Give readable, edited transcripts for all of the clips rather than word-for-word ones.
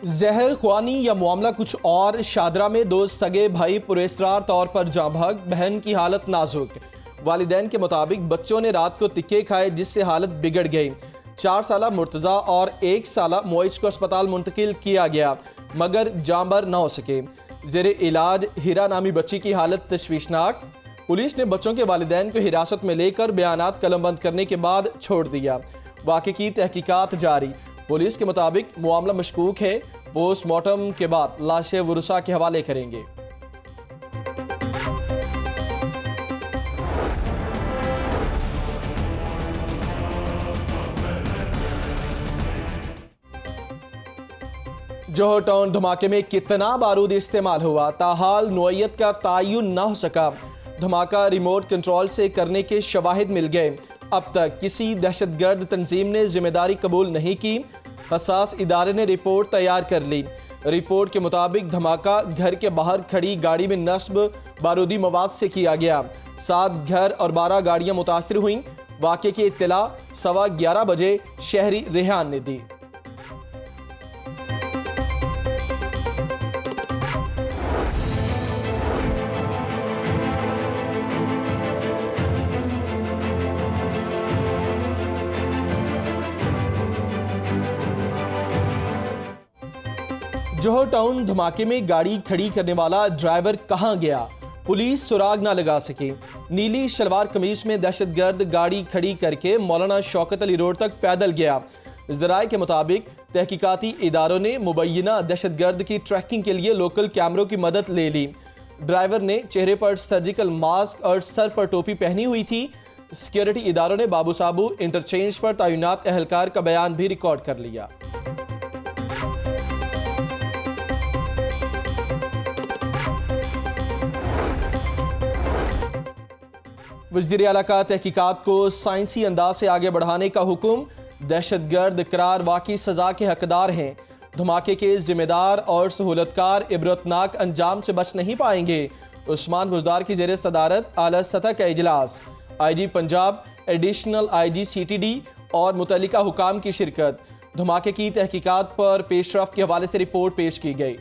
जहर ख्वानी या मामला कुछ और। शादरा में दो सगे भाई पुरस्रार तौर पर जाँ भाग, बहन की हालत नाजुक। वालिदैन के मुताबिक बच्चों ने रात को तिक्के खाए जिससे हालत बिगड़ गई। 4 साला मुर्तज़ा और 1 साला मोइस को अस्पताल मुंतकिल किया गया मगर जाँबर न हो सके। ज़ेरे इलाज हिरा नामी बच्ची की हालत तशवीशनाक। पुलिस ने बच्चों के वालिदैन को हिरासत में लेकर बयानात कलमबंद करने के बाद छोड़ दिया। वाक़े की तहकीकात जारी। पुलिस के मुताबिक मामला मशकूक है। पोस्टमार्टम के बाद लाशें वरुसा के हवाले करेंगे। जोहर टाउन धमाके में कितना बारूद इस्तेमाल हुआ, ताहाल नौइयत का तायुन न हो सका। धमाका रिमोट कंट्रोल से करने के शवाहिद मिल गए। अब तक किसी दहशतगर्द तंजीम ने जिम्मेदारी कबूल नहीं की। हसास इदारे ने रिपोर्ट तैयार कर ली। रिपोर्ट के मुताबिक धमाका घर के बाहर खड़ी गाड़ी में नस्ब बारूदी मवाद से किया गया। 7 घर और 12 गाड़ियां मुतासिर हुईं। वाक़े की इत्तला 11:15 बजे शहरी रेहान ने दी। जोहर टाउन धमाके में गाड़ी खड़ी करने वाला ड्राइवर कहां गया, पुलिस सुराग ना लगा सकी। नीली शलवार कमीज में दहशतगर्द गाड़ी खड़ी करके मौलाना शौकत अली रोड तक पैदल गया। ज़राए के मुताबिक तहकीकाती इदारों ने मुबैना दहशतगर्द की ट्रैकिंग के लिए लोकल कैमरों की मदद ले ली। ड्राइवर ने चेहरे पर सर्जिकल मास्क और सर पर टोपी पहनी हुई थी। सिक्योरिटी इदारों ने बाबू साबू इंटरचेंज पर तैनात एहलकार का बयान भी रिकॉर्ड कर लिया। वज़ीर आला का तहकीकात को साइंसी अंदाज से आगे बढ़ाने का हुक्म। दहशतगर्द करार वाकई सजा के हकदार हैं। धमाके के जिम्मेदार और सहूलतकार इबरतनाक अंजाम से बच नहीं पाएंगे। उस्मान बुज़दार की ज़ेर सदारत आला सतह का इजलास। IG Punjab, additional IG CTD और मुतल्लिका हुकाम की शिरकत। धमाके की तहकीकात पर पेशरफ्त के हवाले से रिपोर्ट पेश की गई।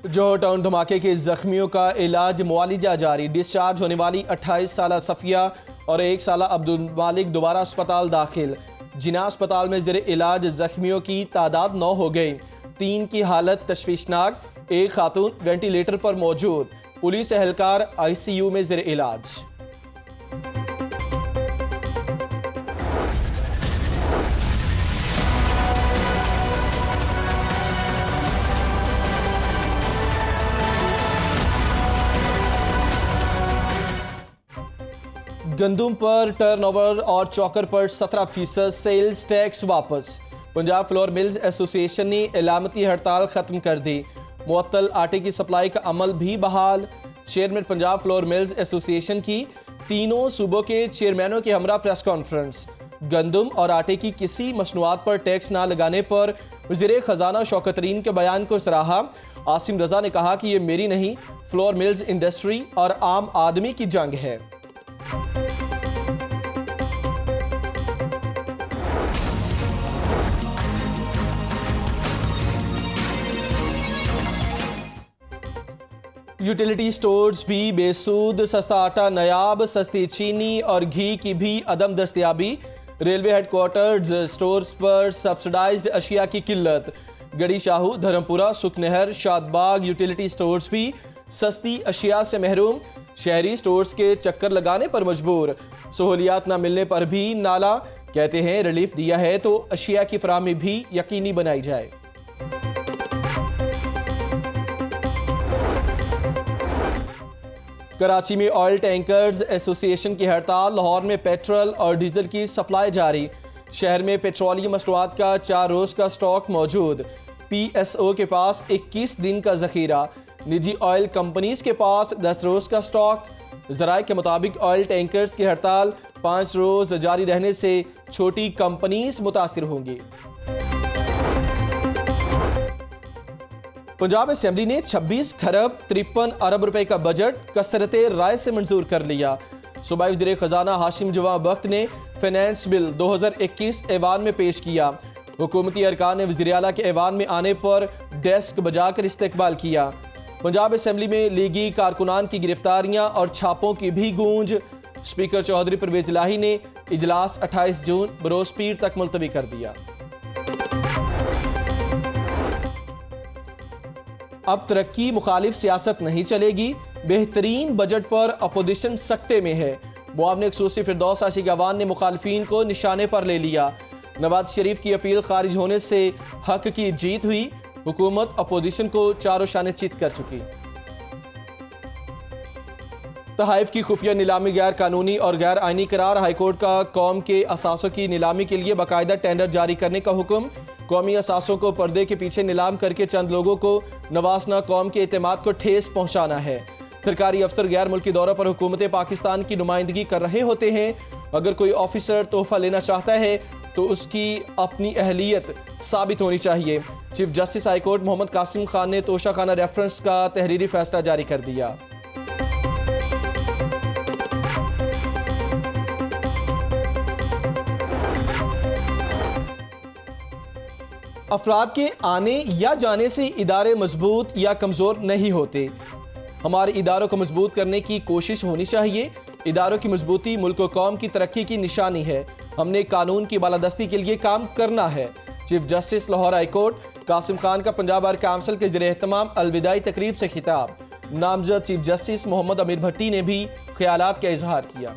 जोहर टाउन धमाके के जख्मियों का इलाज मुआलिजा जारी। डिस्चार्ज होने वाली 28 साला सफिया और 1 साला अब्दुल मालिक दोबारा अस्पताल दाखिल। जिना अस्पताल में ज़ेरे इलाज जख्मियों की तादाद 9 हो गई। 3 की हालत तशवीशनाक। 1 खातून वेंटिलेटर पर मौजूद। पुलिस एहलकार ICU में ज़ेरे इलाज। गंदुम पर टर्नओवर और चौकर पर 17% सेल्स टैक्स वापस। पंजाब फ्लोर मिल्स एसोसिएशन ने इलामती हड़ताल खत्म कर दी। मुअत्तल आटे की सप्लाई का अमल भी बहाल। Chairman Punjab flour mills association की तीनों सूबों के चेयरमैनों के हमरा प्रेस कॉन्फ्रेंस। गंदुम और आटे की किसी मसनूआत पर टैक्स ना लगाने पर वज़ीर ख़जाना शौकत तरीन के बयान को सराहा। आसिम रजा ने कहा कि ये मेरी नहीं, फ्लोर मिल्स इंडस्ट्री और आम आदमी की जंग है। यूटिलिटी स्टोर्स भी बेसूद। सस्ता आटा नायाब, सस्ती चीनी और घी की भी अदम दस्तयाबी। रेलवे हेडक्वार्टर्स स्टोर्स पर सब्सिडाइज्ड अशिया की किल्लत। गड़ी शाहू, धर्मपुरा, सुखनहर, शादबाग यूटिलिटी स्टोर्स भी सस्ती अशिया से महरूम। शहरी स्टोर्स के चक्कर लगाने पर मजबूर। सहूलियात न मिलने पर भी नाला। कहते हैं रिलीफ दिया है तो अशिया की फराहमी भी यकीनी बनाई जाए। कराची में ऑयल टैंकर्स एसोसिएशन की हड़ताल। लाहौर में पेट्रोल और डीजल की सप्लाई जारी। शहर में पेट्रोलियम मसनूआत का 4 रोज़ का स्टॉक मौजूद। PSO के पास 21 दिन का जखीरा। निजी ऑयल कंपनीज के पास 10 रोज़ का स्टॉक। ज़राए के मुताबिक ऑयल टैंकर्स की हड़ताल 5 रोज़ जारी रहने से छोटी कंपनीज मुतासिर होंगी। पंजाब असेंबली ने 26 खरब 53 अरब रुपए का बजट कसरत राय से मंजूर कर लिया। सूबाई वज़ीर खजाना हाशिम जवां बख्त ने फाइनेंस बिल 2021 ऐवान में पेश किया। हुकूमती अरकान ने वज़ीर आला के ऐवान में आने पर डेस्क बजाकर इस्तकबाल किया। पंजाब असेंबली में लीगी कारकुनान की गिरफ्तारियां और छापों की भी गूंज। स्पीकर चौधरी परवेज इलाही ने इजलास 28 जून बरोज़ पीर तक मुलतवी कर दिया। अब तरक्की मुखालिफ सियासत नहीं चलेगी, बेहतरीन बजट पर अपोजिशन सकते में है। मुआवने खसूसी फिरदौस आशिक अवान ने मुखालफीन को निशाने पर ले लिया। नवाज शरीफ की अपील खारिज होने से हक की जीत हुई। हुकूमत अपोजिशन को चारों शाने चित कर चुकी। तहाइफ की खुफिया नीलामी गैर कानूनी और गैर आइनी करार। हाईकोर्ट का कौम के असासों की नीलामी के लिए बाकायदा टेंडर जारी करने का हुक्म। कौमी असासों को पर्दे के पीछे नीलाम करके चंद लोगों को नवाजना कौम के एतमाद को ठेस पहुंचाना है। सरकारी अफसर गैर मुल्की दौरों पर हुकूमत पाकिस्तान की नुमाइंदगी कर रहे होते हैं। अगर कोई ऑफिसर तोहफा लेना चाहता है तो उसकी अपनी अहलियत साबित होनी चाहिए। Chief justice high court Mohammad Qasim Khan ने तोशाखाना रेफरेंस का तहरीरी फैसला जारी कर दिया। अफराद के आने या जाने से इदारे मजबूत या कमज़ोर नहीं होते। हमारे इदारों को मजबूत करने की कोशिश होनी चाहिए। इदारों की मजबूती मुल्क व कौम की तरक्की की निशानी है। हमने कानून की बालादस्ती के लिए काम करना है। Chief justice Lahore high court Qasim Khan का पंजाब बार काउंसिल के ज़रिए एहतमाम अलविदाई तकरीब से खिताब। नामजद चीफ जस्टिस मोहम्मद अमीर भट्टी ने भी ख्यालात का इजहार किया।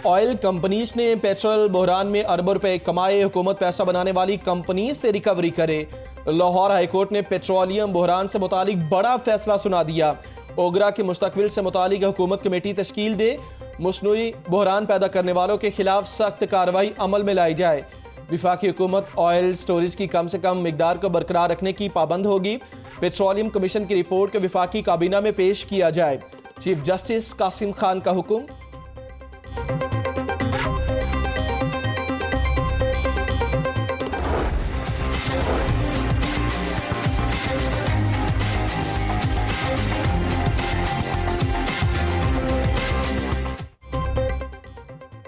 ऑयल कंपनीज ने पेट्रोल बहरान में अरबों रुपए कमाए। हुकूमत पैसा बनाने वाली कंपनीज से रिकवरी करे। लाहौर हाईकोर्ट ने पेट्रोलियम बहरान से मुतालिक बड़ा फैसला सुना दिया। ओगरा के मुस्तकबिल से मुतालिक हुकूमत कमेटी तश्कील दे। मसनूई बहरान पैदा करने वालों के खिलाफ सख्त कार्रवाई अमल में लाई जाए। विफाकी हुकूमत ऑयल स्टोरेज की कम से कम मिकदार को बरकरार रखने की पाबंद होगी। पेट्रोलियम कमीशन की रिपोर्ट को विफाकी काबीना में पेश किया जाए। चीफ जस्टिस कासिम खान का हुक्म।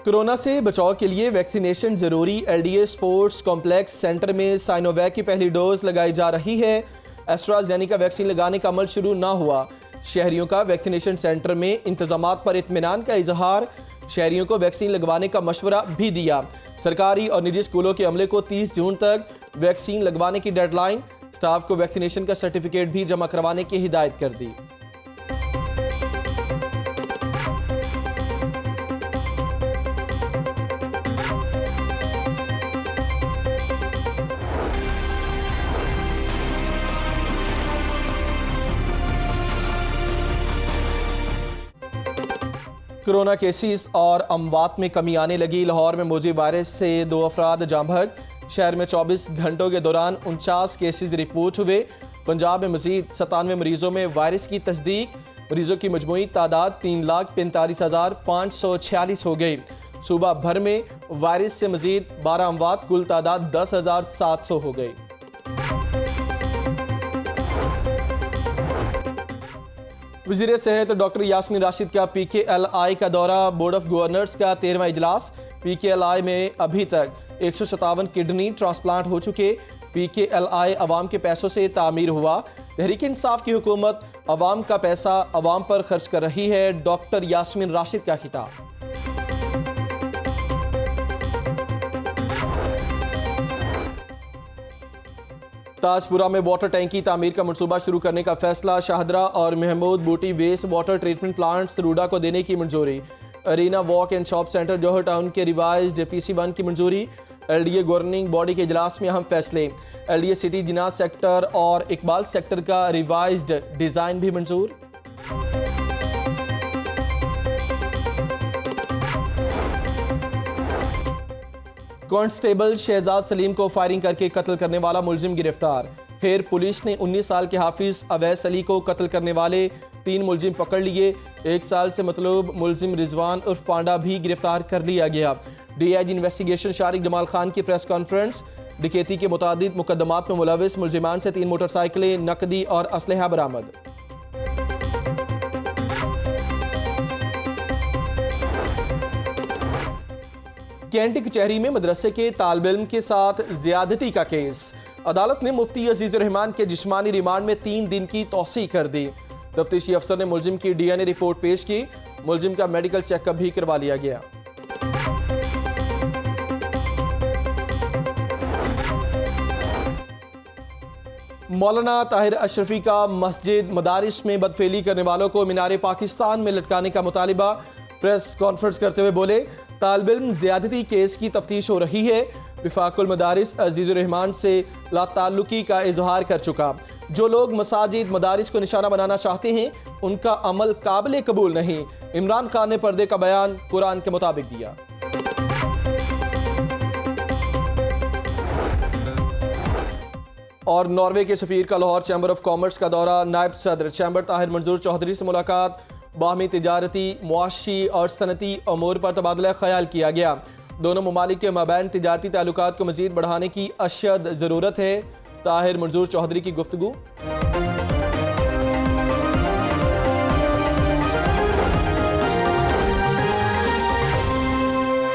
कोरोना से बचाव के लिए वैक्सीनेशन जरूरी। एलडीए स्पोर्ट्स कॉम्प्लेक्स सेंटर में साइनोवैक की पहली डोज लगाई जा रही है। एस्ट्राजेनेका वैक्सीन लगाने का अमल शुरू ना हुआ। शहरियों का वैक्सीनेशन सेंटर में इंतजामात पर इत्मीनान का इजहार। शहरियों को वैक्सीन लगवाने का मशवरा भी दिया। सरकारी और निजी स्कूलों के अमले को 30 जून तक वैक्सीन लगवाने की डेडलाइन। स्टाफ को वैक्सीनेशन का सर्टिफिकेट भी जमा करवाने की हिदायत कर दी। कोरोना केसेस और अमवात में कमी आने लगी। लाहौर में मोजी वायरस से 2 अफराद जाँ बहक। शहर में 24 घंटों के दौरान 49 केसेस रिपोर्ट हुए। पंजाब में मजीद 97 मरीजों में वायरस की तस्दीक। मरीजों की मजमूई तादाद 3,45,546 हो गई। सूबा भर में वायरस से मजीद 12 अमवात, कुल तादाद 10,700 हो गई। वज़ीर सेहत डॉक्टर यास्मीन राशिद का PKLI का दौरा। बोर्ड ऑफ गवर्नर्स का 13वां इजलास। PKLI में अभी तक 157 किडनी ट्रांसप्लांट हो चुके। PKLI अवाम के पैसों से तामीर हुआ। तहरीक इंसाफ की हुकूमत अवाम का पैसा अवाम पर खर्च कर रही है। डॉक्टर यास्मीन राशिद का खिताब। ताजपुरा में वाटर टैंक की तामीर का मंसूबा शुरू करने का फैसला। शाहदरा और Mahmood Booti waste water treatment plant सरूडा को देने की मंजूरी। Arena walk and shop centre Johar town के रिवाइज्ड PC1 की मंजूरी। LDA गवर्निंग बॉडी के इजलास में अहम फैसले। LDA सिटी जिना सेक्टर और इकबाल सेक्टर का रिवाइज्ड डिज़ाइन भी मंजूर। कांस्टेबल शहजाद सलीम को फायरिंग करके कत्ल करने वाला मुलजिम गिरफ्तार। फिर पुलिस ने 19 साल के हाफिज अवैस अली को कत्ल करने वाले 3 मुलजिम पकड़ लिए। 1 साल से मतलूब मुलजिम रिजवान उर्फ पांडा भी गिरफ्तार कर लिया गया। DIG इन्वेस्टिगेशन शारिक जमाल खान की प्रेस कॉन्फ्रेंस। डकैती के मुतादिद मुकदमात में मुलविस मुलजिमान से 3 मोटरसाइकिलें, नकदी और असलहा बरामद। कैंट कचहरी में मदरसे के तालिब इल्म के साथ ज्यादती का केस। अदालत ने मुफ्ती अजीजुर रहमान के जिस्मानी रिमांड में 3 दिन की तौसीह कर दी। तफ्तीशी अफसर ने मुलजिम की DNA रिपोर्ट पेश की। मुलजिम का मेडिकल चेकअप भी करवा लिया गया। मौलाना ताहिर अशरफी का मस्जिद मदारिस में बदफेली करने वालों को मीनार पाकिस्तान में लटकाने का मुतालिबा। प्रेस कॉन्फ्रेंस करते हुए बोले, तालिब इल्म ज़्यादती केस की तफ्तीश हो रही है। विफाकुल मदारिस अजीजुर रहमान से लाताल्लुकी का इजहार कर चुका। जो लोग मसाजिद मदारिस को निशाना बनाना चाहते हैं उनका अमल काबिल कबूल नहीं। इमरान खान ने पर्दे का बयान कुरान के मुताबिक दिया। और नॉर्वे के सफीर का लाहौर चैम्बर ऑफ कॉमर्स का दौरा। नायब सदर चैम्बर ताहिर मंजूर चौधरी से मुलाकात। बाहमी तिजारती, मुआशी और सनती अमूर पर तबादला ख्याल किया गया। दोनों ममालिक के माबैन तिजारती ताल्लुकात को मजीद बढ़ाने की अशद ज़रूरत है। ताहिर मंजूर चौधरी की गुफ्तगू।